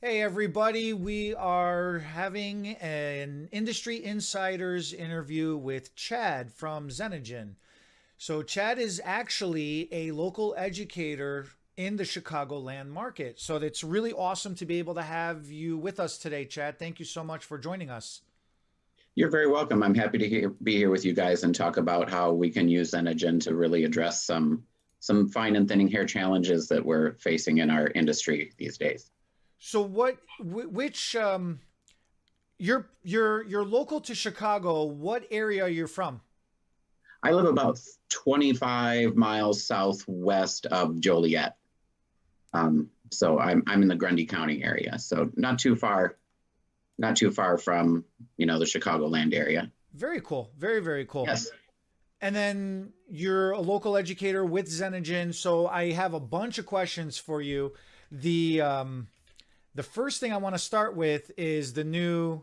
Hey everybody, we are having an industry insiders interview with Chad from Zenagen. So Chad is actually a local educator in the Chicagoland market. So it's really awesome to be able to have you with us today, Chad. Thank you so much for joining us. You're very welcome. I'm happy to be here with you guys and talk about how we can use Zenagen to really address some fine and thinning hair challenges that we're facing in our industry these days. So which you're local to Chicago. What area are you from? I live about 25 miles southwest of Joliet, so I'm in the Grundy County area, so not too far from the Chicagoland area. Very cool. Very cool. Yes. And then you're a local educator with Zenagen. So I have a bunch of questions for you. The first thing I want to start with is the new.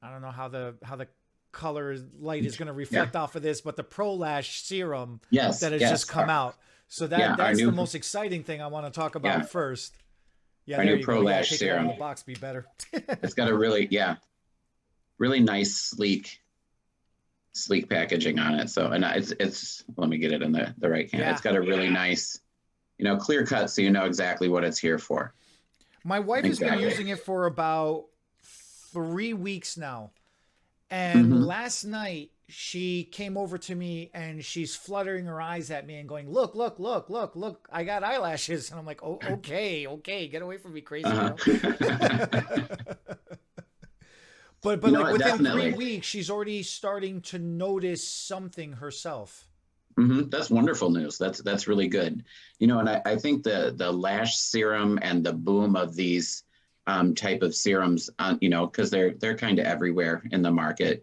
I don't know how the color light is going to Yeah. reflect off of this, but the Prolash serum Yes. that has just Yes. come out. So Yeah. Our that's the new most exciting thing I want to talk yeah about first. Yeah, our there new you go. You got to Prolash take it out of serum. the box, be better. It's got a really nice sleek packaging on it. So, and it's let me get it in the right can. Yeah. It's got a really nice, clear cut, so you know exactly what it's here for. My wife has been Exactly. using it for about 3 weeks now. And Hmm. last night she came over to me and she's fluttering her eyes at me and going, "Look, look, look, look, look! I got eyelashes." And I'm like, "Oh, okay, okay, get away from me, crazy Uh-huh. girl." But like within three Definitely. weeks, she's already starting to notice something herself. That's wonderful news. That's really good. And I think the lash serum and the boom of these type of serums, because they're kind of everywhere in the market,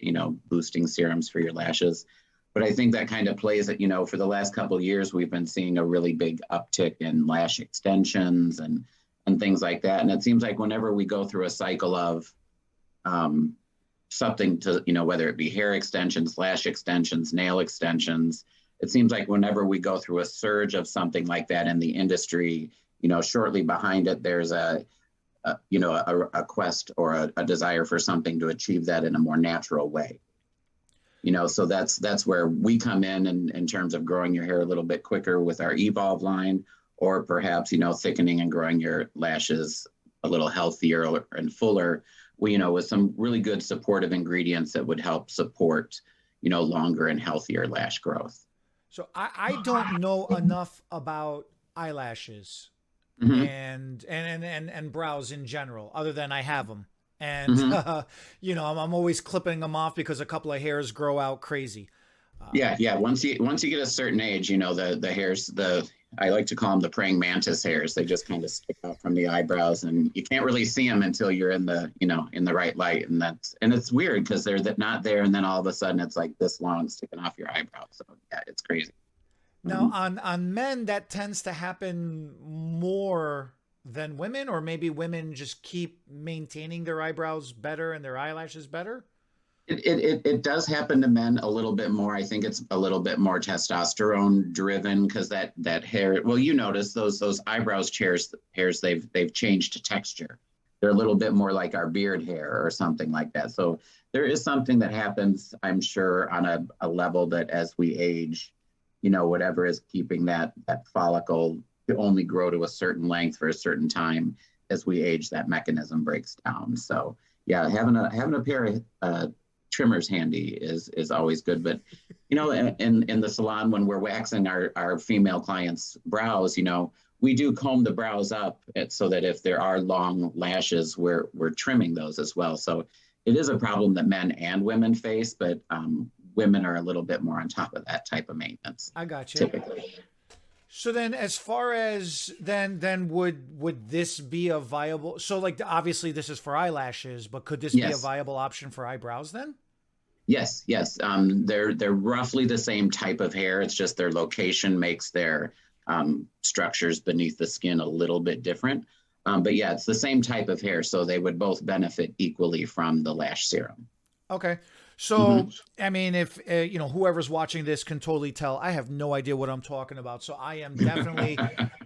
boosting serums for your lashes. But I think that kind of plays it, for the last couple of years, we've been seeing a really big uptick in lash extensions and things like that. And it seems like whenever we go through a cycle of um, something to, whether it be hair extensions, lash extensions, nail extensions. It seems like whenever we go through a surge of something like that in the industry, shortly behind it, there's a quest or a desire for something to achieve that in a more natural way. So that's where we come in terms of growing your hair a little bit quicker with our Evolve line, or perhaps, thickening and growing your lashes a little healthier and fuller, with some really good supportive ingredients that would help support, longer and healthier lash growth. So I don't know enough about eyelashes Hmm. and brows in general, other than I have them. And Hmm. I'm always clipping them off because a couple of hairs grow out crazy. Yeah, Um, yeah. Once you get a certain age, the hairs, I like to call them the praying mantis hairs. They just kind of stick out from the eyebrows, and you can't really see them until you're in the right light, and it's weird because they're not there, and then all of a sudden it's like this long sticking off your eyebrow. So yeah, it's crazy. Now, Um, on men, that tends to happen more than women, or maybe women just keep maintaining their eyebrows better and their eyelashes better. it does happen to men a little bit more. I think it's a little bit more testosterone driven because that hair. Well, you notice those eyebrows hairs they've changed texture. They're a little bit more like our beard hair or something like that. So there is something that happens, I'm sure, on a level that as we age, whatever is keeping that follicle to only grow to a certain length for a certain time, as we age, that mechanism breaks down. So yeah, having a pair of trimmers handy is always good. But in the salon when we're waxing our female clients' brows, we do comb the brows up so that if there are long lashes, we're trimming those as well. So it is a problem that men and women face, but women are a little bit more on top of that type of maintenance I got you. typically. So then, as far as then would this be a viable? So like obviously this is for eyelashes, but could this be a Yes. viable option for eyebrows then? Yes, yes. They're roughly the same type of hair. It's just their location makes their structures beneath the skin a little bit different. But yeah, it's the same type of hair, so they would both benefit equally from the lash serum. Okay. So, I mean, if whoever's watching this can totally tell, I have no idea what I'm talking about. So I am definitely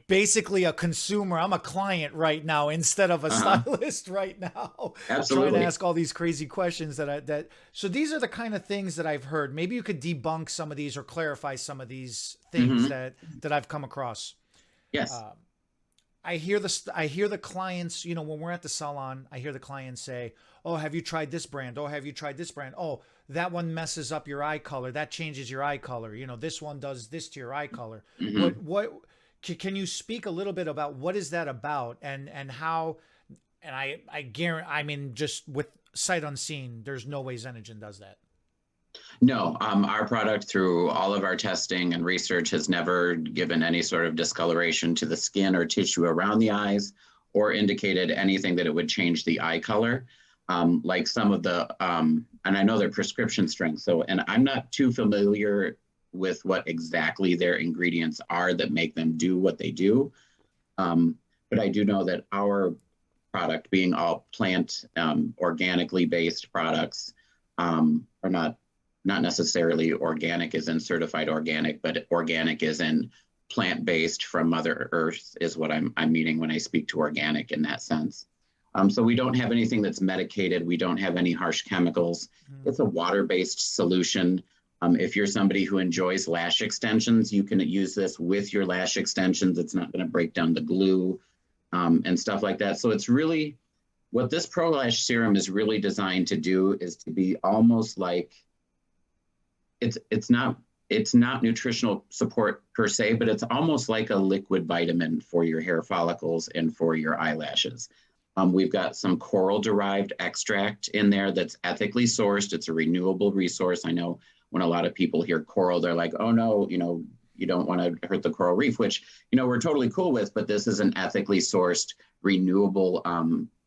basically a consumer. I'm a client right now instead of a Uh-huh. stylist right now, trying to Absolutely. ask all these crazy questions so these are the kind of things that I've heard. Maybe you could debunk some of these or clarify some of these things Hmm. that I've come across. Yes. I hear the clients, when we're at the salon, I hear the clients say, "Oh, have you tried this brand? Oh, have you tried this brand? Oh, that one messes up your eye color. That changes your eye color. This one does this to your eye color." Hmm. Can you speak a little bit about what is that about and how, and I guarantee, I mean, just with sight unseen, there's no way Zenagen does that. No, our product through all of our testing and research has never given any sort of discoloration to the skin or tissue around the eyes or indicated anything that it would change the eye color. Like some of and I know their prescription strength. So, and I'm not too familiar with what exactly their ingredients are that make them do what they do. But I do know that our product, being all plant, organically based products, are not necessarily organic as in certified organic, but organic as in plant-based from Mother Earth is what I'm meaning when I speak to organic in that sense. So we don't have anything that's medicated. We don't have any harsh chemicals. Mm. It's a water-based solution. If you're somebody who enjoys lash extensions, you can use this with your lash extensions. It's not going to break down the glue, and stuff like that. So it's really what this Prolash serum is really designed to do is to be almost like it's not nutritional support per se, but it's almost like a liquid vitamin for your hair follicles and for your eyelashes. We've got some coral derived extract in there that's ethically sourced. It's a renewable resource. I know when a lot of people hear coral, they're like, oh no, you don't want to hurt the coral reef, which, we're totally cool with, but this is an ethically sourced renewable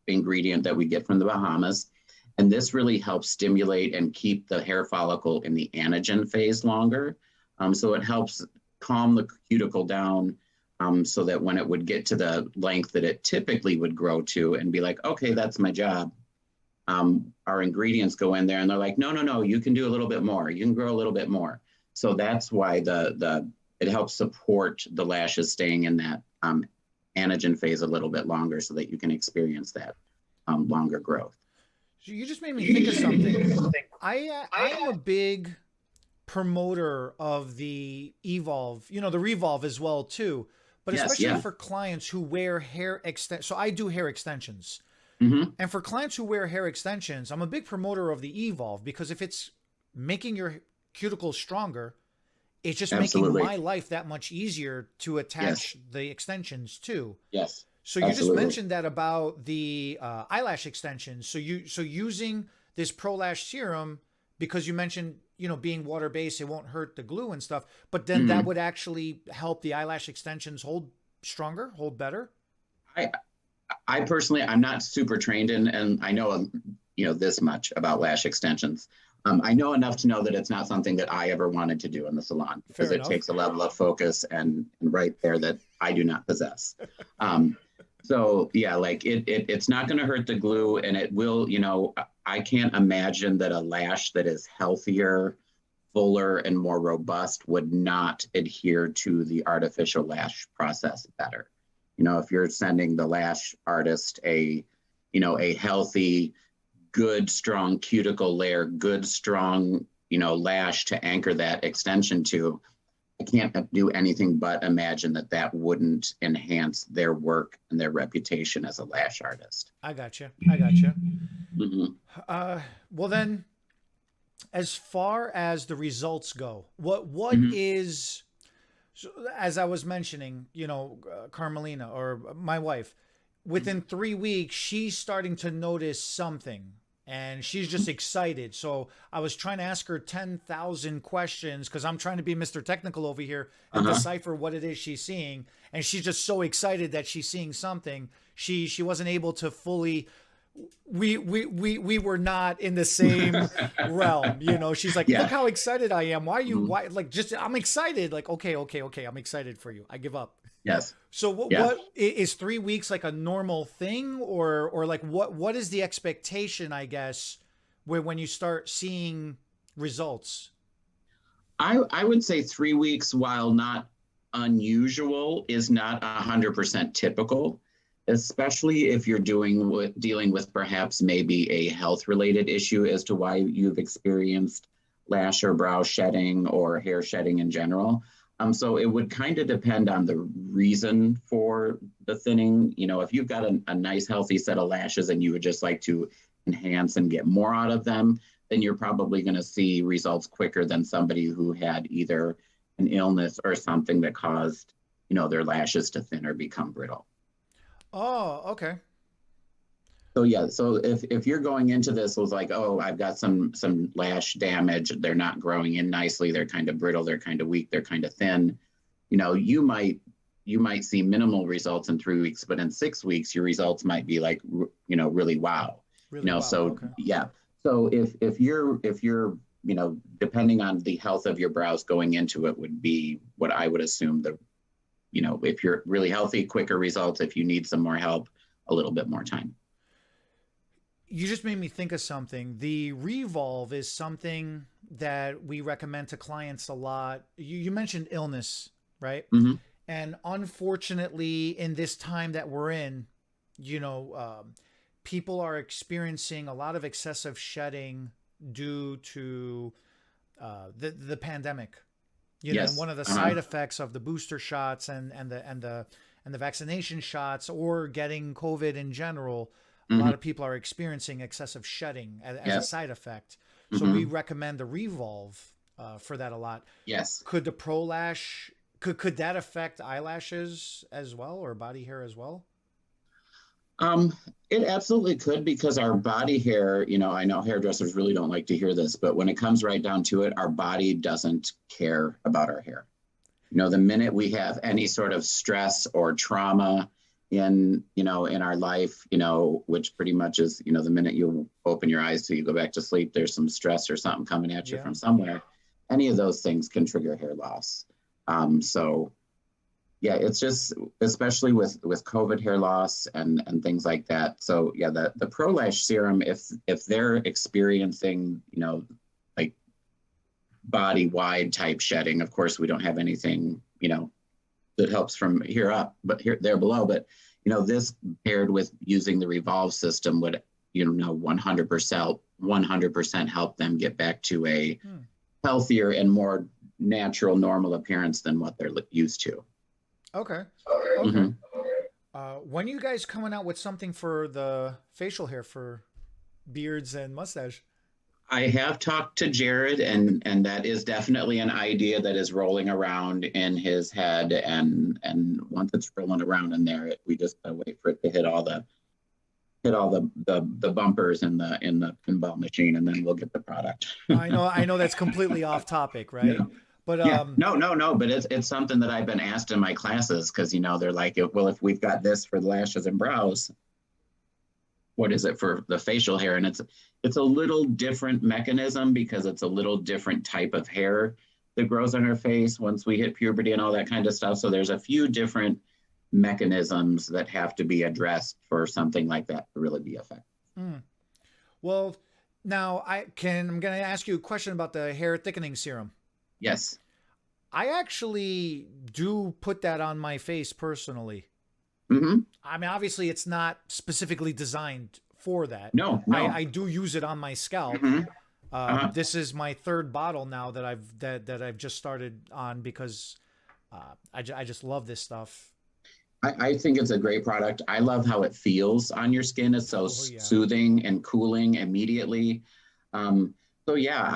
ingredient that we get from the Bahamas. And this really helps stimulate and keep the hair follicle in the anagen phase longer. So it helps calm the cuticle down, so that when it would get to the length that it typically would grow to and be like, okay, that's my job. Our ingredients go in there and they're like, no, no, no, you can do a little bit more. You can grow a little bit more. So that's why it helps support the lashes staying in that anagen phase a little bit longer so that you can experience that longer growth. So you just made me think of something. I'm a big promoter of the Evolve, the Revolve as well too, but Yes, especially yeah. for clients who wear hair extend. So I do hair extensions, Hmm. and for clients who wear hair extensions, I'm a big promoter of the Evolve because if it's making your cuticles stronger, it's just making Absolutely. my life that much easier to Yes, attach the extensions to. yes, So you just absolutely. mentioned that about the eyelash extensions. So using this Prolash serum because you mentioned being water based, it won't hurt the glue and stuff. But then that Hmm. would actually help the eyelash extensions hold stronger, hold better. I, I personally, I'm not super trained in, and I know, this much about lash extensions. I know enough to know that it's not something that I ever wanted to do in the salon because Fair it enough. takes a level of focus and right there that I do not possess. Um, so yeah, like it's not going to hurt the glue, and it will. I can't imagine that a lash that is healthier, fuller, and more robust would not adhere to the artificial lash process better. If you're sending the lash artist a healthy, good, strong cuticle layer, good, strong, lash to anchor that extension to, I can't do anything but imagine that that wouldn't enhance their work and their reputation as a lash artist. I got you. I got you. Hmm. Well then, as far as the results go, what Hmm. is so as I was mentioning, Carmelina or my wife, within 3 weeks, she's starting to notice something and she's just excited. So I was trying to ask her 10,000 questions because I'm trying to be Mr. Technical over here and Uh-huh. decipher what it is she's seeing. And she's just so excited that she's seeing something. She wasn't able to fully we were not in the same realm. She's like, look Yeah. how excited I am. Why are you Mhm. why like just I'm excited. Like, okay, okay, okay, I'm excited for you. I give up. Yes. So what Yeah. what is 3 weeks like a normal thing or like what is the expectation, I guess, where when you start seeing results? I would say 3 weeks, while not unusual, is not 100% typical, especially if you're dealing with perhaps maybe a health related issue as to why you've experienced lash or brow shedding or hair shedding in general. So it would kind of depend on the reason for the thinning. You know, if you've got a nice healthy set of lashes and you would just like to enhance and get more out of them, then you're probably going to see results quicker than somebody who had either an illness or something that caused, you know, their lashes to thin or become brittle. Oh, okay. So yeah, so if you're going into this was like, oh, I've got some lash damage, they're not growing in nicely, they're kind of brittle, they're kind of weak, they're kind of thin, you know, you might see minimal results in 3 weeks, but in 6 weeks, your results might be like, you know, really wow. You Really? know, Wow. so Okay. yeah. So if you're, you know, depending on the health of your brows going into it would be what I would assume the, you know, if you're really healthy, quicker results. If you need some more help, a little bit more time. You just made me think of something. The Revolve is something that we recommend to clients a lot. You mentioned illness, right? Hmm. And unfortunately, in this time that we're in, you know, people are experiencing a lot of excessive shedding due to the pandemic. You know, and Yes. one of the Uh-huh. side effects of the booster shots and the vaccination shots or getting COVID in general, a lot Hmm. of people are experiencing excessive shedding as a Yep. side effect. So we Hmm. recommend the Revolve for that a lot. Yes. Could the Prolash could that affect eyelashes as well or body hair as well? Um, it absolutely could because our body hair, you know, I know hairdressers really don't like to hear this, but when it comes right down to it, our body doesn't care about our hair. You know, the minute we have any sort of stress or trauma in our life, you know, which pretty much is, you know, the minute you open your eyes till you go back to sleep, there's some stress or something coming at you Yeah. from somewhere. Any of those things can trigger hair loss. So yeah, it's just especially with COVID hair loss and things like that. So yeah, the Prolash serum, if they're experiencing, you know, like body wide type shedding, of course we don't have anything, you know, that helps from here up, but here there below. But you know, this paired with using the Revolve system would, you know, 100% help them get back to a Hmm. healthier and more natural, normal appearance than what they're used to. Okay. Okay. Mhm. When are you guys coming out with something for the facial hair for beards and mustache? I have talked to Jared, and that is definitely an idea that is rolling around in his head. And once it's rolling around in there, we just gotta wait for it to hit all the bumpers in the pinball machine, and then we'll get the product. I know that's completely off topic, Yeah. right? But Yeah, no, but it's something that I've been asked in my classes because you know they're like, well, if we've got this for the lashes and brows, what is it for the facial hair? And it's a little different mechanism because it's a little different type of hair that grows on our face once we hit puberty and all that kind of stuff. So there's a few different mechanisms that have to be addressed for something like that to really be effective. mm. Well, now I'm going to ask you a question about the hair thickening serum. Yes. I actually do put that on my face personally. Hmm. I mean, obviously, it's not specifically designed for that. No, I no. do use it on my scalp. Hmm. Uh-huh. This is my third bottle now that I've just started on because I just love this stuff. I think it's a great product. I love how it feels on your skin. It's so Oh yeah. soothing and cooling immediately. Um, so yeah,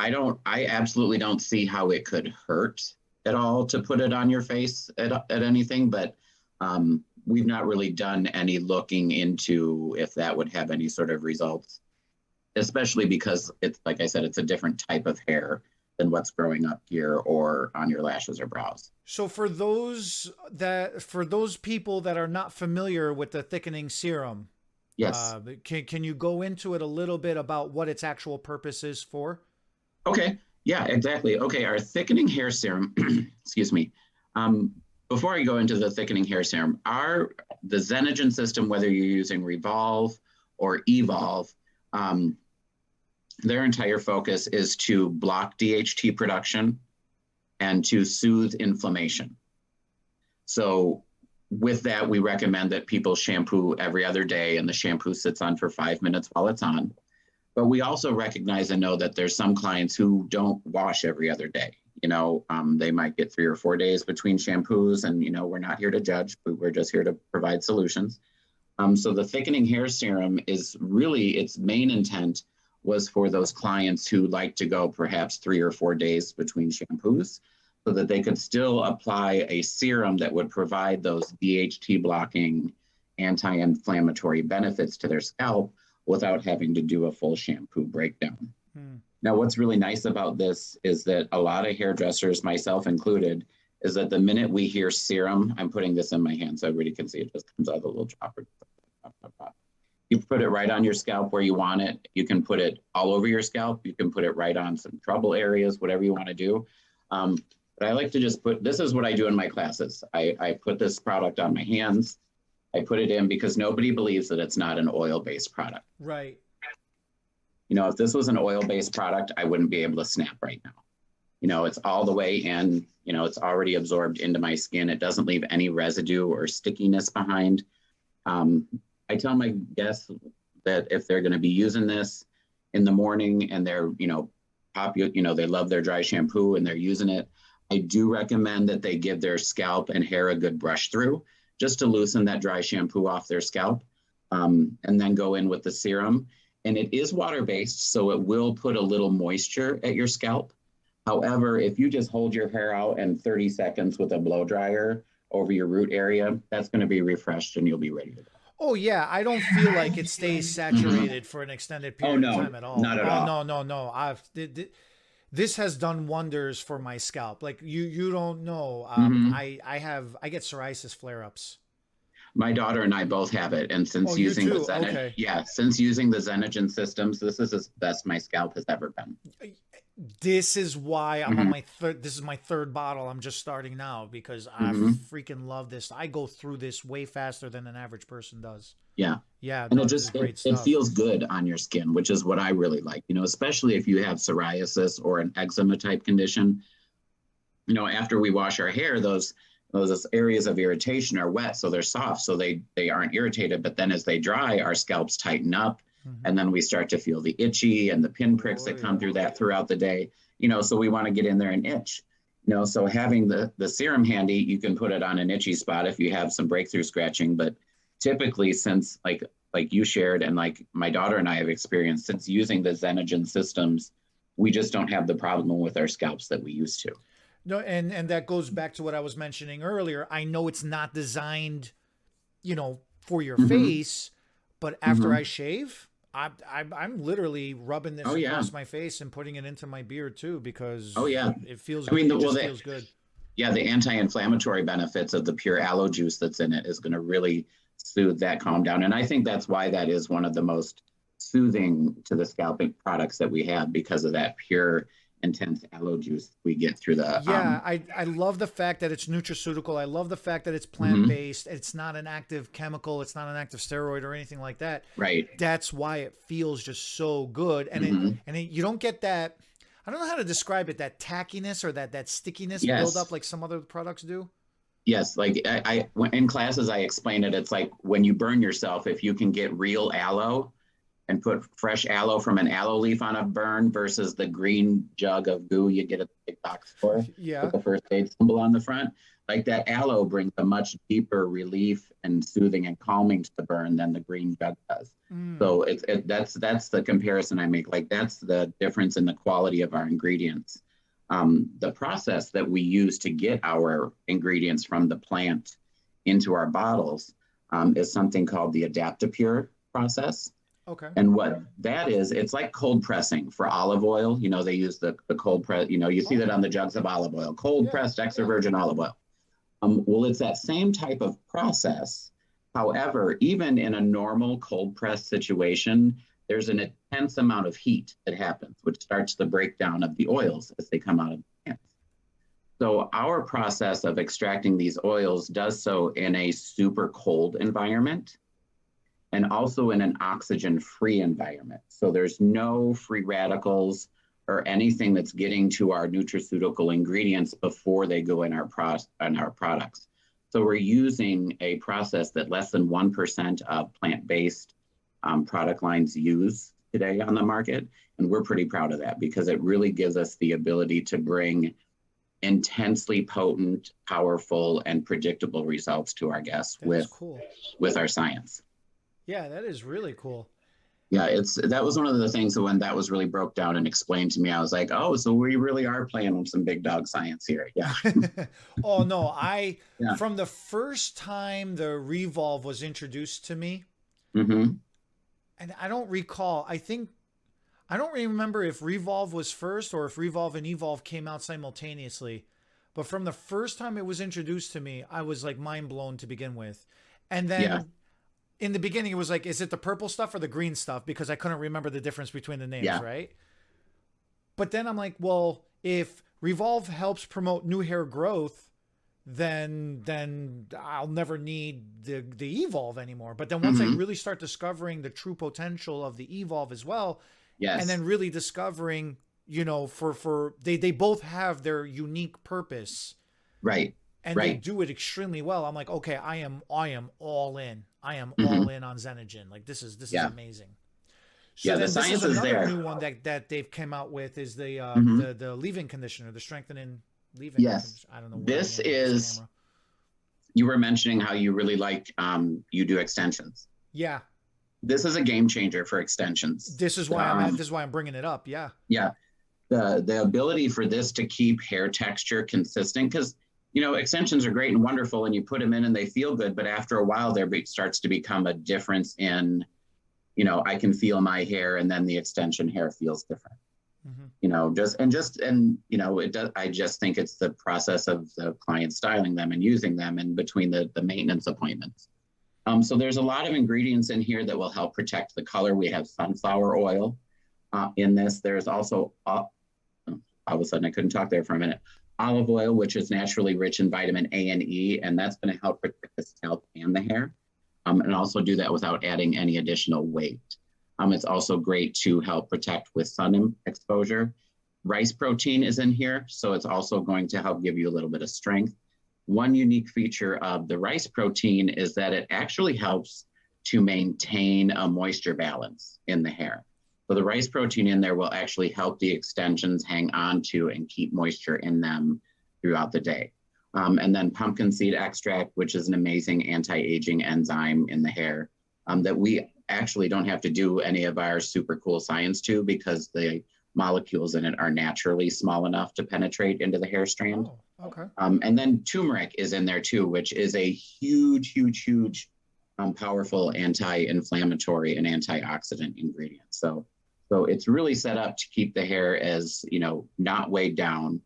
I absolutely don't see how it could hurt at all to put it on your face at anything, but we've not really done any looking into if that would have any sort of results, especially because it's, like I said, it's a different type of hair than what's growing up here or on your lashes or brows. So for those people that are not familiar with the thickening serum, Yes. can you go into it a little bit about what its actual purpose is for? Okay. Yeah, exactly. Okay. Our thickening hair serum, excuse me. Um, Before I go into the thickening hair serum, the Zenagen system, whether you're using Revolve or Evolve, um, Their entire focus is to block DHT production and to soothe inflammation. So with that, we recommend that people shampoo every other day, and the shampoo sits on for 5 minutes while it's on. But we also recognize and know that there's some clients who don't wash every other day. They might get 3 or 4 days between shampoos, and, we're not here to judge, but we're just here to provide solutions. So the thickening hair serum is really, its main intent was for those clients who like to go perhaps 3 or 4 days between shampoos, so that they could still apply a serum that would provide those DHT blocking anti-inflammatory benefits to their scalp without having to do a full shampoo breakdown. Now, what's really nice about this is that a lot of hairdressers, myself included, is that the minute we hear serum, I'm putting this in my hand so everybody can see it, just comes out of a little dropper. You put it right on your scalp where you want it. You can put it all over your scalp. You can put it right on some trouble areas, whatever you want to do. But I like to just this is what I do in my classes. I put this product on my hands. I put it in because nobody believes that it's not an oil-based product. Right. If this was an oil-based product, I wouldn't be able to snap right now. It's all the way in, it's already absorbed into my skin. It doesn't leave any residue or stickiness behind. I tell my guests that if they're going to be using this in the morning and they're, they love their dry shampoo and they're using it, I do recommend that they give their scalp and hair a good brush through just to loosen that dry shampoo off their scalp, and then go in with the serum. And it is water-based, so it will put a little moisture at your scalp. However, if you just hold your hair out in 30 seconds with a blow dryer over your root area, that's going to be refreshed and you'll be ready to go. Oh yeah, I don't feel like it stays saturated for an extended period of time at all. Not at all. No. This has done wonders for my scalp. Like you don't know. I get psoriasis flare-ups. My daughter and I both have it, and since using the Zenagen systems, this is as best my scalp has ever been. This is why I'm on my third. This is my third bottle. I'm just starting now because I freaking love this. I go through this way faster than an average person does. Yeah. And no, it feels good on your skin, which is what I really like. Especially if you have psoriasis or an eczema type condition. After we wash our hair, those areas of irritation are wet, so they're soft, so they aren't irritated. But then as they dry, our scalps tighten up. And then we start to feel the itchy and the pinpricks that come through that throughout the day, so we want to get in there and itch, so having the serum handy, you can put it on an itchy spot if you have some breakthrough scratching. But typically, since like you shared and like my daughter and I have experienced, since using the Zenagen systems, we just don't have the problem with our scalps that we used to. No, and that goes back to what I was mentioning earlier. I know it's not designed, for your face, but after I shave, I'm literally rubbing this across my face and putting it into my beard too, because it feels good. It feels good. Yeah, the anti-inflammatory benefits of the pure aloe juice that's in it is going to really soothe that, calm down. And I think that's why that is one of the most soothing to the scalping products that we have, because of that pure intense aloe juice we get through the I love the fact that it's nutraceutical. I love the fact that it's plant-based. It's not an active chemical, it's not an active steroid or anything like that. Right. That's why it feels just so good. And you don't get that, I don't know how to describe it, that tackiness or that stickiness build up like some other products do. Yes, like I in classes I explain it. It's like when you burn yourself, if you can get real aloe and put fresh aloe from an aloe leaf on a burn versus the green jug of goo you get at the big box store with the first aid symbol on the front. Like that aloe brings a much deeper relief and soothing and calming to the burn than the green jug does. So that's the comparison I make. Like that's the difference in the quality of our ingredients. The process that we use to get our ingredients from the plant into our bottles is something called the Adaptapure process. Okay. And what that is, it's like cold pressing for olive oil. They use the cold press, you see that on the jugs of olive oil, cold pressed extra virgin olive oil. Well, it's that same type of process. However, even in a normal cold press situation, there's an intense amount of heat that happens, which starts the breakdown of the oils as they come out of the plants. So our process of extracting these oils does so in a super cold environment. And also in an oxygen-free environment. So there's no free radicals or anything that's getting to our nutraceutical ingredients before they go in our products. So we're using a process that less than 1% of plant-based product lines use today on the market. And we're pretty proud of that because it really gives us the ability to bring intensely potent, powerful, and predictable results to our guests with our science. Yeah, that is really cool. Yeah, that was one of the things that when that was really broke down and explained to me, I was like, oh, so we really are playing with some big dog science here. Yeah. Oh no, from the first time the Revolve was introduced to me, Mm-hmm. and I don't recall, I don't remember if Revolve was first or if Revolve and Evolve came out simultaneously. But from the first time it was introduced to me, I was like mind blown to begin with. And then in the beginning, it was like, is it the purple stuff or the green stuff? Because I couldn't remember the difference between the names, right? But then I'm like, well, if Revolve helps promote new hair growth, then I'll never need the Evolve anymore. But then once I really start discovering the true potential of the Evolve as well, and then really discovering, you know, for they both have their unique purpose, right? And they do it extremely well. I'm like, okay, I am all in. I am all in on Zenagen. Like this is amazing. So the science is there. New one that they've come out with is the the leave-in conditioner, the strengthening leave-in. Yes, I don't know. This is. You were mentioning how you really like you do extensions. Yeah. This is a game changer for extensions. This is why I'm bringing it up. Yeah. Yeah. The ability for this to keep hair texture consistent, because you know, extensions are great and wonderful and you put them in and they feel good, but after a while there starts to become a difference in, you know, I can feel my hair and then the extension hair feels different. You know, you know, it does. I just think it's the process of the client styling them and using them in between the maintenance appointments. So there's a lot of ingredients in here that will help protect the color. We have sunflower oil in this. There's also, all of a sudden I couldn't talk there for a minute, olive oil, which is naturally rich in vitamin A and E, and that's going to help protect the scalp and the hair, and also do that without adding any additional weight. It's also great to help protect with sun exposure. Rice protein is in here, so it's also going to help give you a little bit of strength. One unique feature of the rice protein is that it actually helps to maintain a moisture balance in the hair. So the rice protein in there will actually help the extensions hang on to and keep moisture in them throughout the day. And then pumpkin seed extract, which is an amazing anti-aging enzyme in the hair that we actually don't have to do any of our super cool science to, because the molecules in it are naturally small enough to penetrate into the hair strand. Oh, okay. And then turmeric is in there too, which is a huge powerful anti-inflammatory and antioxidant ingredient. So it's really set up to keep the hair as, you know, not weighed down.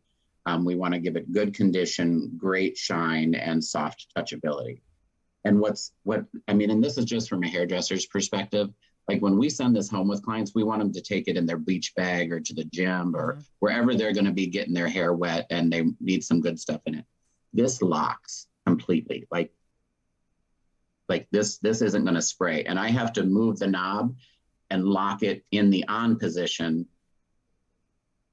We want to give it good condition, great shine, and soft touchability. And and this is just from a hairdresser's perspective. Like when we send this home with clients, we want them to take it in their bleach bag or to the gym or wherever they're going to be getting their hair wet and they need some good stuff in it. This locks completely. Like this isn't going to spray. And I have to move the knob and lock it in the on position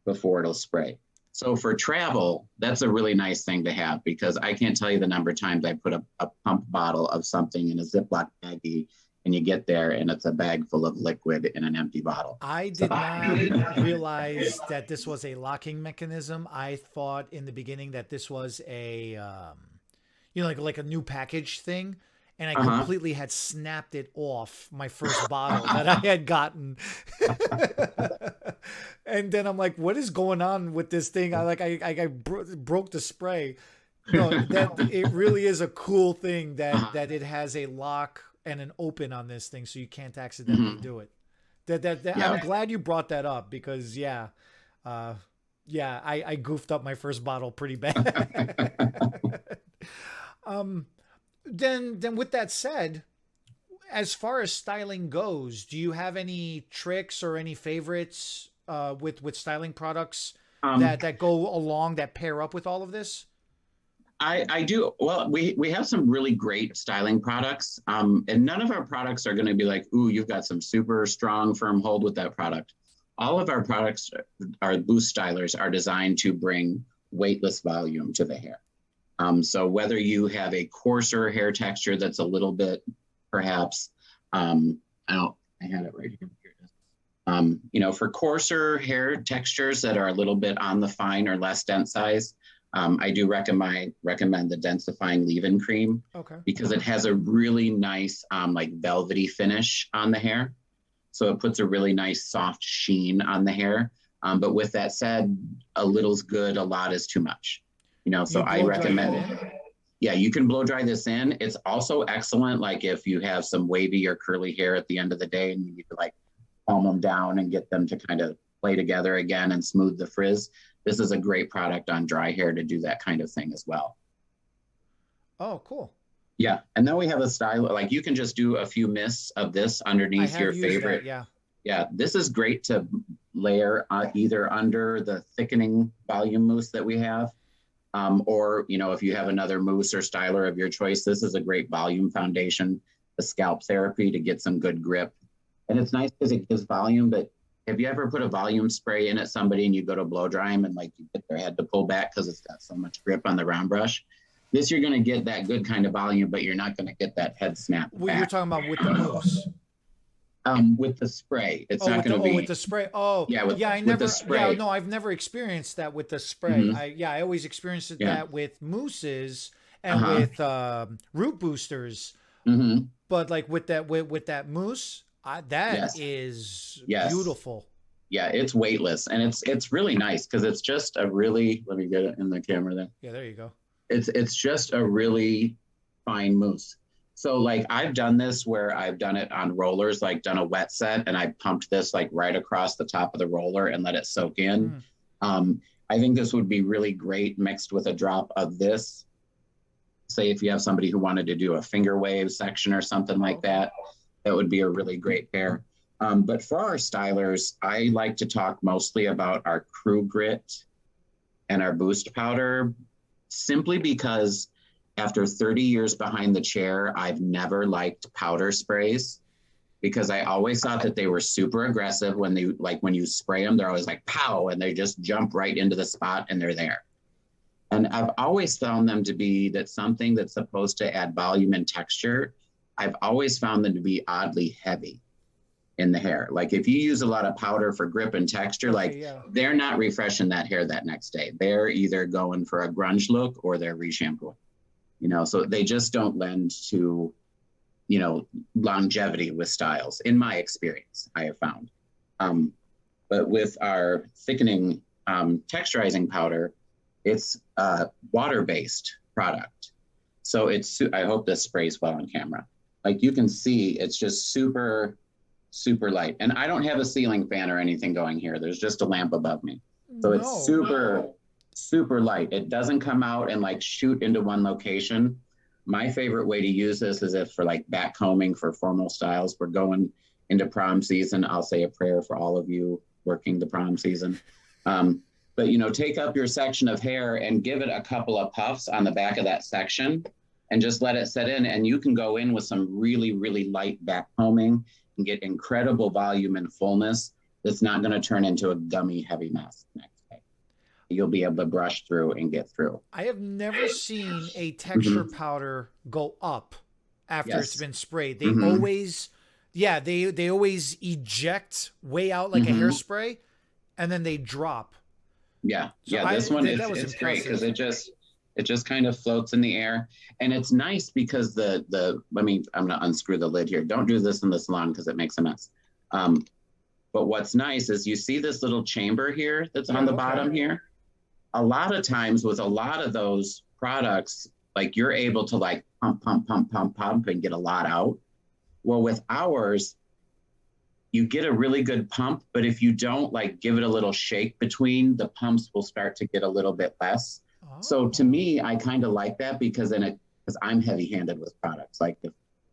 before it'll spray. So for travel, that's a really nice thing to have, because I can't tell you the number of times I put a pump bottle of something in a Ziploc baggie and you get there and it's a bag full of liquid in an empty bottle. I did not realize that this was a locking mechanism. I thought in the beginning that this was a, like a new package thing. And I completely had snapped it off my first bottle that I had gotten. And then I'm like, what is going on with this thing? I broke the spray. No, that it really is a cool thing that it has a lock and an open on this thing, so you can't accidentally do it. I'm glad you brought that up, because I goofed up my first bottle pretty bad. Then with that said, as far as styling goes, do you have any tricks or any favorites with styling products that go along, that pair up with all of this? I do. Well, we have some really great styling products, and none of our products are going to be like, ooh, you've got some super strong, firm hold with that product. All of our products, our boost stylers, are designed to bring weightless volume to the hair. So whether you have a coarser hair texture that's a little bit, perhaps, I had it right here. For coarser hair textures that are a little bit on the fine or less dense size, I do recommend the densifying leave-in cream, Okay. because it has a really nice like velvety finish on the hair. So it puts a really nice soft sheen on the hair. But with that said, a little's good, a lot is too much. So I recommend it. Yeah, you can blow dry this in. It's also excellent, like if you have some wavy or curly hair at the end of the day and you need to like calm them down and get them to kind of play together again and smooth the frizz. This is a great product on dry hair to do that kind of thing as well. Oh, cool. Yeah, and then we have a style, like you can just do a few mists of this underneath your favorite. That, yeah. Yeah, this is great to layer either under the thickening volume mousse that we have, or, if you have another mousse or styler of your choice, this is a great volume foundation, the scalp therapy to get some good grip. And it's nice because it gives volume, but have you ever put a volume spray in at somebody and you go to blow dry them and like you get their head to pull back because it's got so much grip on the round brush? This, you're going to get that good kind of volume, but you're not going to get that head snap back. You're talking about with the mousse. With the spray, it's not going to be with the spray. Oh, yeah, with the spray. Yeah, no, I've never experienced that with the spray. Mm-hmm. I always experienced that with mousses and with root boosters. Mm-hmm. But like with that mousse, that is beautiful. Yeah, it's weightless and it's really nice because it's just a really. Let me get it in the camera there. Yeah, there you go. It's just a really fine mousse. So like I've done this where I've done it on rollers, like done a wet set and I pumped this like right across the top of the roller and let it soak in. I think this would be really great mixed with a drop of this. Say if you have somebody who wanted to do a finger wave section or something like that, that would be a really great pair. But for our stylers, I like to talk mostly about our Crew Grit and our Boost Powder, simply because after 30 years behind the chair, I've never liked powder sprays because I always thought that they were super aggressive when you spray them, they're always like pow, and they just jump right into the spot and they're there. And I've always found them to be that something that's supposed to add volume and texture. I've always found them to be oddly heavy in the hair. Like if you use a lot of powder for grip and texture, they're not refreshing that hair that next day. They're either going for a grunge look or they're re-shampooing. So they just don't lend to, longevity with styles, in my experience, I have found. But with our thickening texturizing powder, it's a water-based product. So I hope this sprays well on camera. Like you can see, it's just super, super light. And I don't have a ceiling fan or anything going here. There's just a lamp above me. So it's super light. It doesn't come out and like shoot into one location. My favorite way to use this is if for like back combing for formal styles. We're going into prom season. I'll say a prayer for all of you working the prom season. But take up your section of hair and give it a couple of puffs on the back of that section and just let it set in. And you can go in with some really, really light back combing and get incredible volume and fullness that's not going to turn into a gummy heavy mess next day. You'll be able to brush through and get through. I have never seen a texture powder go up after it's been sprayed. They always, they always eject way out like a hairspray, and then they drop. Yeah, so this one is great because it just kind of floats in the air, and it's nice because I'm gonna unscrew the lid here. Don't do this in the salon because it makes a mess. But what's nice is you see this little chamber here that's on the bottom here. A lot of times with a lot of those products, like you're able to like pump and get a lot out. Well, with ours, you get a really good pump, but if you don't like give it a little shake between, the pumps will start to get a little bit less. So to me, I kind of like that because I'm heavy-handed with products. Like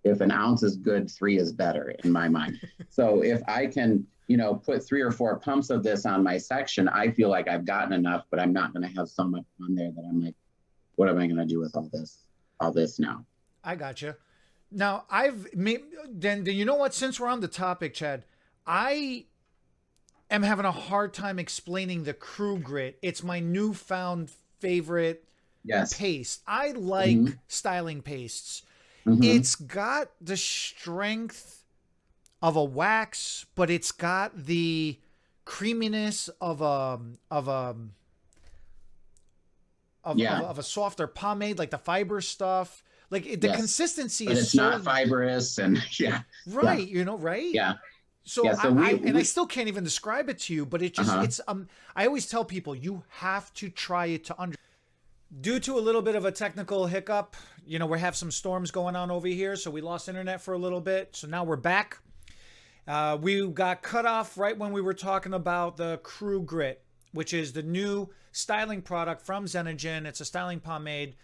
if an ounce is good, 3 is better in my mind. So if I can, put 3 or 4 pumps of this on my section, I feel like I've gotten enough, but I'm not going to have so much on there that I'm like what am I going to do with all this now? I gotcha. Now then you know what? Since we're on the topic, Chad, I am having a hard time explaining the Crew Grit. It's my newfound favorite Yes. paste. I Hmm. like styling pastes. Hmm. It's got the strength of a wax, but it's got the creaminess Yeah. of a softer pomade, like the fiber stuff. Like the Yes. consistency But is it's not so fibrous, and yeah, yeah, right, right? yeah, So yeah. So I we still can't even describe it to you, but uh-huh. it's I always tell people you have to try it to understand. Due to a little bit of a technical hiccup, we have some storms going on over here, so we lost internet for a little bit. So now we're back. We got cut off right when we were talking about the Crew Grit, which is the new styling product from Zenagen. It's a styling pomade.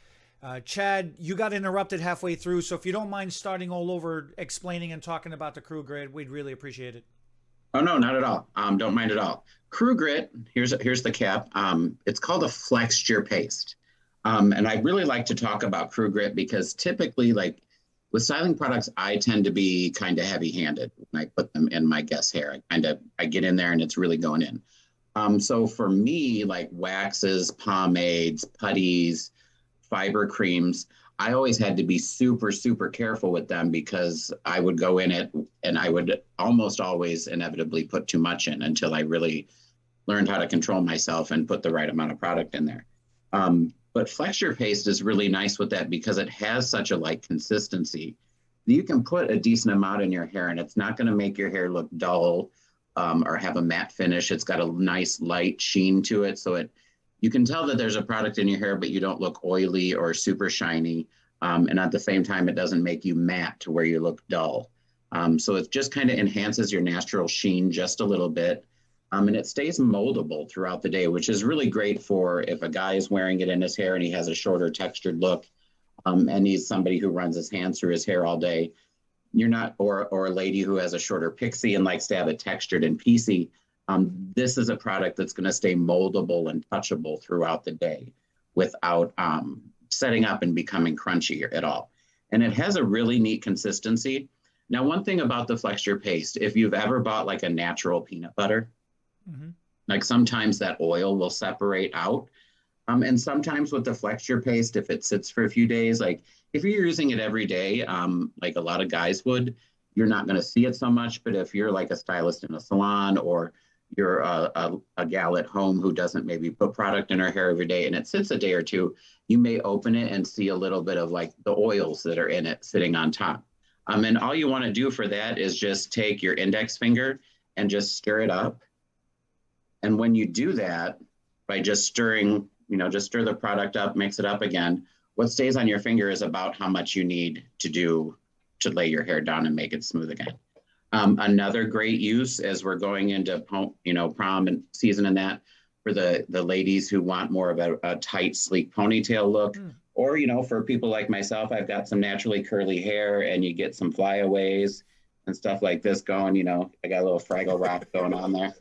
Chad, you got interrupted halfway through, so if you don't mind starting all over, explaining and talking about the Crew Grit, we'd really appreciate it. Oh no, not at all. Don't mind at all. Crew Grit. Here's the cap. It's called a flexure paste. And I really like to talk about Crew Grit because typically, like with styling products, I tend to be kind of heavy-handed when I put them in my guest hair. I get in there and it's really going in. So for me, like waxes, pomades, putties, fiber creams, I always had to be super, super careful with them because I would go in it and I would almost always inevitably put too much in until I really learned how to control myself and put the right amount of product in there. But flexure paste is really nice with that because it has such a light consistency. You can put a decent amount in your hair and it's not going to make your hair look dull or have a matte finish. It's got a nice light sheen to it. So you can tell that there's a product in your hair, but you don't look oily or super shiny. And at the same time, it doesn't make you matte to where you look dull. So it just kind of enhances your natural sheen just a little bit. And it stays moldable throughout the day, which is really great for if a guy is wearing it in his hair and he has a shorter textured look, and he's somebody who runs his hands through his hair all day. You're not, or a lady who has a shorter pixie and likes to have it textured and piecey. This is a product that's going to stay moldable and touchable throughout the day without setting up and becoming crunchy at all. And it has a really neat consistency. Now, one thing about the flexure paste, if you've ever bought like a natural peanut butter, Mm-hmm. like sometimes that oil will separate out. And sometimes with the flexure paste, if it sits for a few days, like if you're using it every day, like a lot of guys would, you're not going to see it so much. But if you're like a stylist in a salon or you're a gal at home who doesn't maybe put product in her hair every day and it sits a day or two, you may open it and see a little bit of like the oils that are in it sitting on top. And all you want to do for that is just take your index finger and just stir it up. And when you do that, by just stirring, just stir the product up, mix it up again, what stays on your finger is about how much you need to lay your hair down and make it smooth again. Another great use as we're going into, prom and season and that for the ladies who want more of a tight, sleek ponytail look, Mm. or, for people like myself, I've got some naturally curly hair and you get some flyaways and stuff like this going, I got a little Fraggle Rock going on there.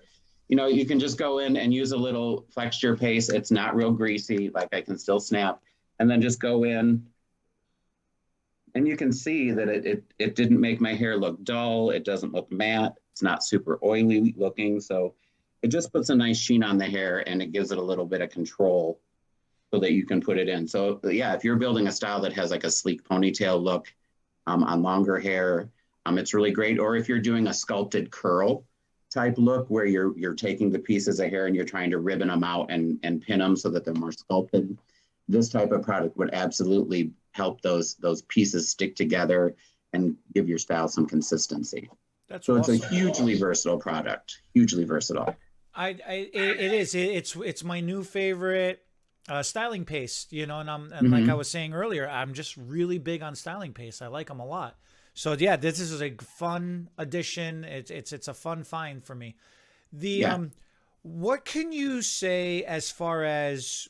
You can just go in and use a little flexure paste. It's not real greasy, like I can still snap, and then just go in and you can see that it didn't make my hair look dull. It doesn't look matte. It's not super oily looking. So it just puts a nice sheen on the hair and it gives it a little bit of control so that you can put it in. So yeah, if you're building a style that has like a sleek ponytail look on longer hair, it's really great. Or if you're doing a sculpted curl type look where you're taking the pieces of hair and you're trying to ribbon them out and pin them so that they're more sculpted, this type of product would absolutely help those pieces stick together and give your style some consistency. That's So it's a awesome. hugely versatile product, hugely versatile. It is. It's my new favorite styling paste. And like I Mm-hmm. was saying earlier, I'm just really big on styling paste. I like them a lot. So yeah, this is a fun addition. It's a fun find for me. The Yeah. what can you say as far as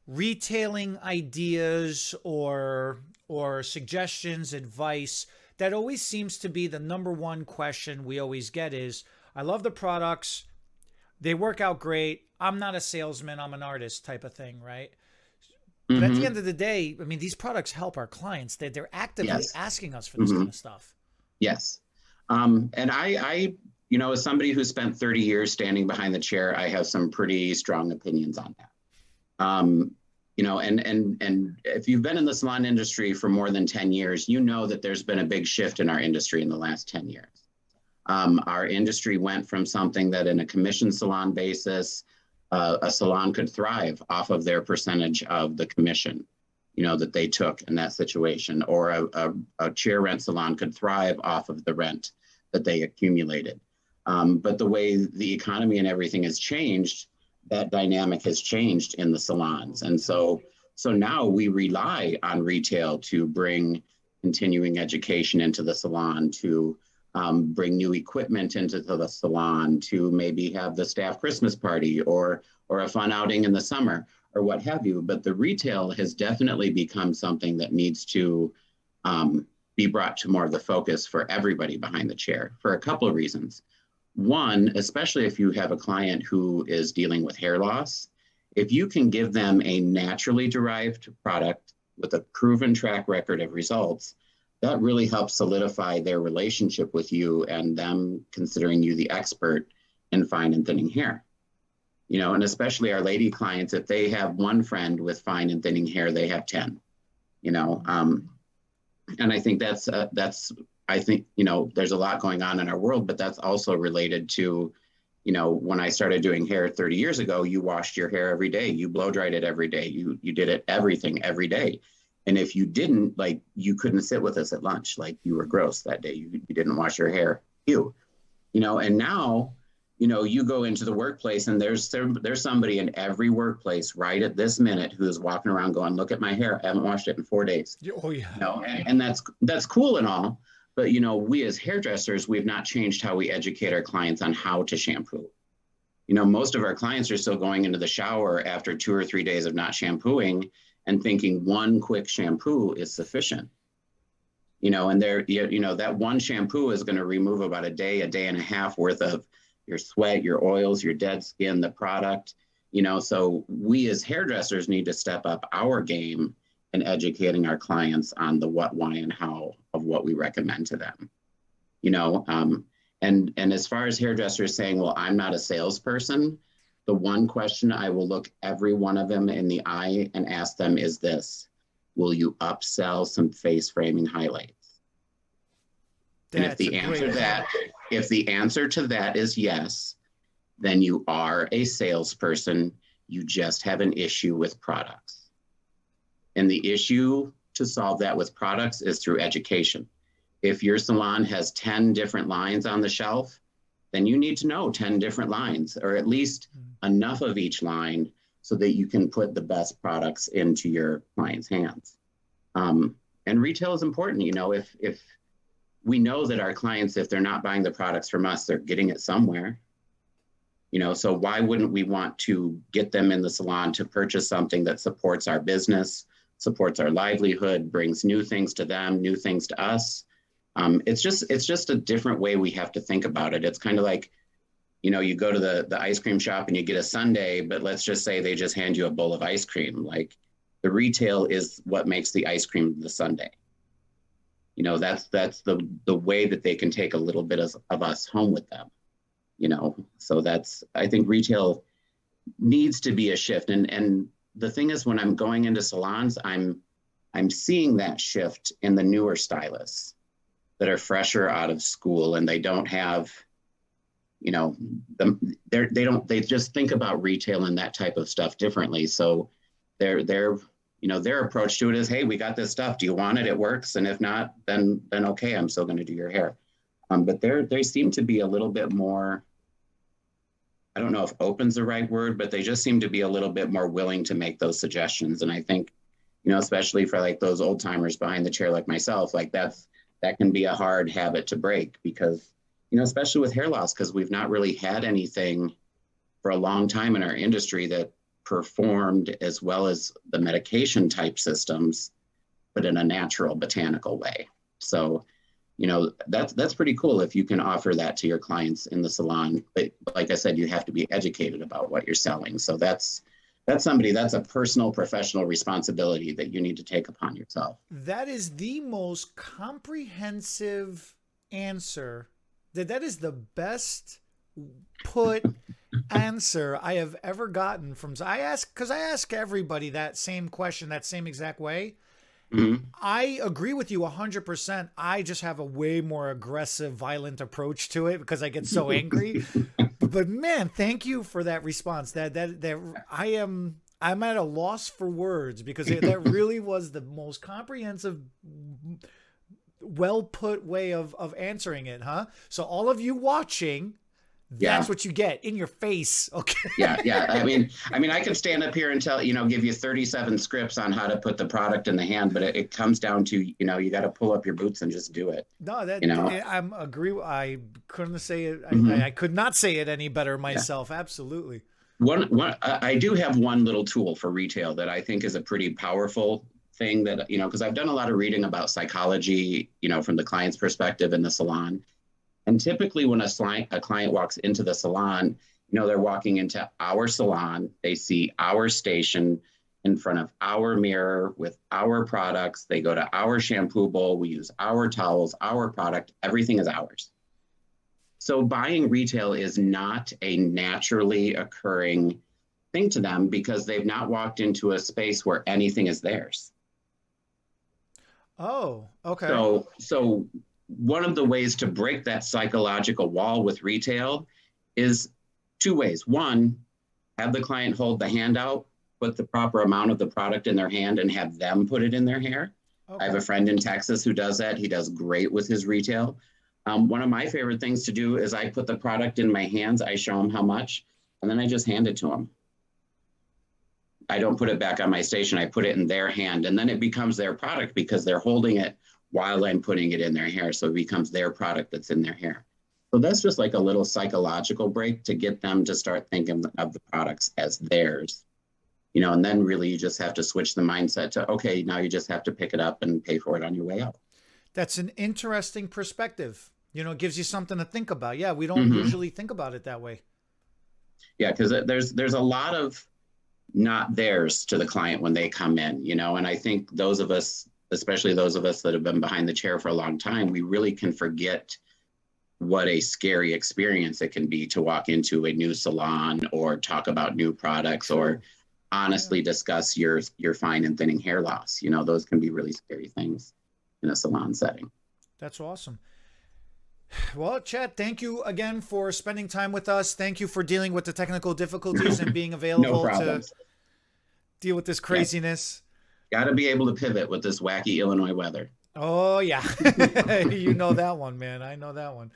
retailing ideas or suggestions, advice? That always seems to be the number one question we always get is, I love the products. They work out great. I'm not a salesman, I'm an artist type of thing, right? But at the Hmm. end of the day, I mean, these products help our clients. They're actively Yes. asking us for this Hmm. kind of stuff. Yes. And as somebody who spent 30 years standing behind the chair, I have some pretty strong opinions on that. Um, and if you've been in the salon industry for more than 10 years, you know that there's been a big shift in our industry in the last 10 years. Our industry went from something that in a commission salon basis, a salon could thrive off of their percentage of the commission, that they took in that situation, or a chair rent salon could thrive off of the rent that they accumulated. But the way the economy and everything has changed, that dynamic has changed in the salons. And so now we rely on retail to bring continuing education into the salon, to bring new equipment into the salon, to maybe have the staff Christmas party or a fun outing in the summer or what have you. But the retail has definitely become something that needs to be brought to more of the focus for everybody behind the chair for a couple of reasons. One, especially if you have a client who is dealing with hair loss, if you can give them a naturally derived product with a proven track record of results, that really helps solidify their relationship with you and them considering you the expert in fine and thinning hair. And especially our lady clients, if they have one friend with fine and thinning hair, they have 10, you know. And I think I think, there's a lot going on in our world, but that's also related to, when I started doing hair 30 years ago, you washed your hair every day, you blow dried it every day, you did it everything every day. And if you didn't, like, you couldn't sit with us at lunch, like you were gross that day, you didn't wash your hair, and now, you go into the workplace and there's somebody in every workplace right at this minute who's walking around going, look at my hair, I haven't washed it in 4 days. Oh yeah. And that's cool and all, but we as hairdressers, we've not changed how we educate our clients on how to shampoo. Most of our clients are still going into the shower after 2 or 3 days of not shampooing and thinking one quick shampoo is sufficient. And that one shampoo is going to remove about a day and a half worth of your sweat, your oils, your dead skin, the product. So we as hairdressers need to step up our game in educating our clients on the what, why, and how of what we recommend to them. And as far as hairdressers saying, well, I'm not a salesperson, the one question I will look every one of them in the eye and ask them is this: will you upsell some face framing highlights? And if the answer to that is yes, then you are a salesperson. You just have an issue with products. And the issue to solve that with products is through education. If your salon has 10 different lines on the shelf, then you need to know 10 different lines, or at least enough of each line so that you can put the best products into your client's hands. And retail is important. If we know that our clients, if they're not buying the products from us, they're getting it somewhere. So why wouldn't we want to get them in the salon to purchase something that supports our business, supports our livelihood, brings new things to them, new things to us? It's just a different way we have to think about it. It's kind of like, you go to the ice cream shop and you get a sundae, but let's just say they just hand you a bowl of ice cream. Like, the retail is what makes the ice cream the sundae. That's the way that they can take a little bit of us home with them. So I think retail needs to be a shift. And the thing is, when I'm going into salons, I'm seeing that shift in the newer stylists that are fresher out of school, and they don't have, they just think about retail and that type of stuff differently. So their approach to it is, hey, we got this stuff. Do you want it? It works. And if not, then okay, I'm still going to do your hair. But they seem to be a little bit more, I don't know if open's the right word, but they just seem to be a little bit more willing to make those suggestions. And I think, especially for like those old timers behind the chair like myself, like that can be a hard habit to break because, especially with hair loss, because we've not really had anything for a long time in our industry that performed as well as the medication type systems, but in a natural botanical way. So, that's pretty cool if you can offer that to your clients in the salon. But like I said, you have to be educated about what you're selling. So that's that's a personal professional responsibility that you need to take upon yourself. That is the most comprehensive answer. That is the best put answer I have ever gotten from. I ask because I ask everybody that same question, that same exact way. Mm-hmm. I agree with you 100%. I just have a way more aggressive, violent approach to it because I get so angry. But man, thank you for that response. That I'm at a loss for words because that really was the most comprehensive, well put way of answering it, huh? So all of you watching, that's what you get in your face. Okay. Yeah. I could stand up here and give you 37 scripts on how to put the product in the hand, but it comes down to, you got to pull up your boots and just do it. No, I'm agree. I couldn't say it. I could not say it any better myself. Yeah. Absolutely. I do have one little tool for retail that I think is a pretty powerful thing that, because I've done a lot of reading about psychology, from the client's perspective in the salon. And typically when a client walks into the salon, they're walking into our salon, they see our station in front of our mirror with our products. They go to our shampoo bowl. We use our towels, our product, everything is ours. So buying retail is not a naturally occurring thing to them because they've not walked into a space where anything is theirs. Oh, okay. So one of the ways to break that psychological wall with retail is two ways. One, have the client hold the hand out, put the proper amount of the product in their hand and have them put it in their hair. Okay. I have a friend in Texas who does that. He does great with his retail. One of my favorite things to do is I put the product in my hands, I show them how much, and then I just hand it to them. I don't put it back on my station. I put it in their hand, and then it becomes their product because they're holding it while I'm putting it in their hair. So it becomes their product that's in their hair. So that's just like a little psychological break to get them to start thinking of the products as theirs. And then really you just have to switch the mindset to, okay, now you just have to pick it up and pay for it on your way out. That's an interesting perspective. It gives you something to think about. Yeah, we don't usually think about it that way. Yeah, because there's a lot of not theirs to the client when they come in, and I think those of us, especially those of us that have been behind the chair for a long time, we really can forget what a scary experience it can be to walk into a new salon or talk about new products or honestly discuss your fine and thinning hair loss. Those can be really scary things in a salon setting. That's awesome. Well, Chad, thank you again for spending time with us. Thank you for dealing with the technical difficulties and being available to deal with this craziness. Got to be able to pivot with this wacky Illinois weather. Oh, yeah. You know that one, man. I know that one.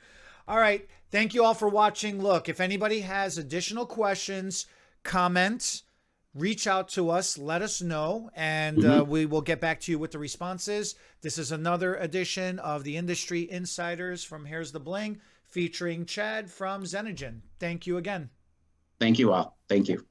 All right. Thank you all for watching. Look, if anybody has additional questions, comments, reach out to us. Let us know, and we will get back to you with the responses. This is another edition of the Industry Insiders from Here's the Bling, featuring Chad from Zenagen. Thank you again. Thank you all. Thank you.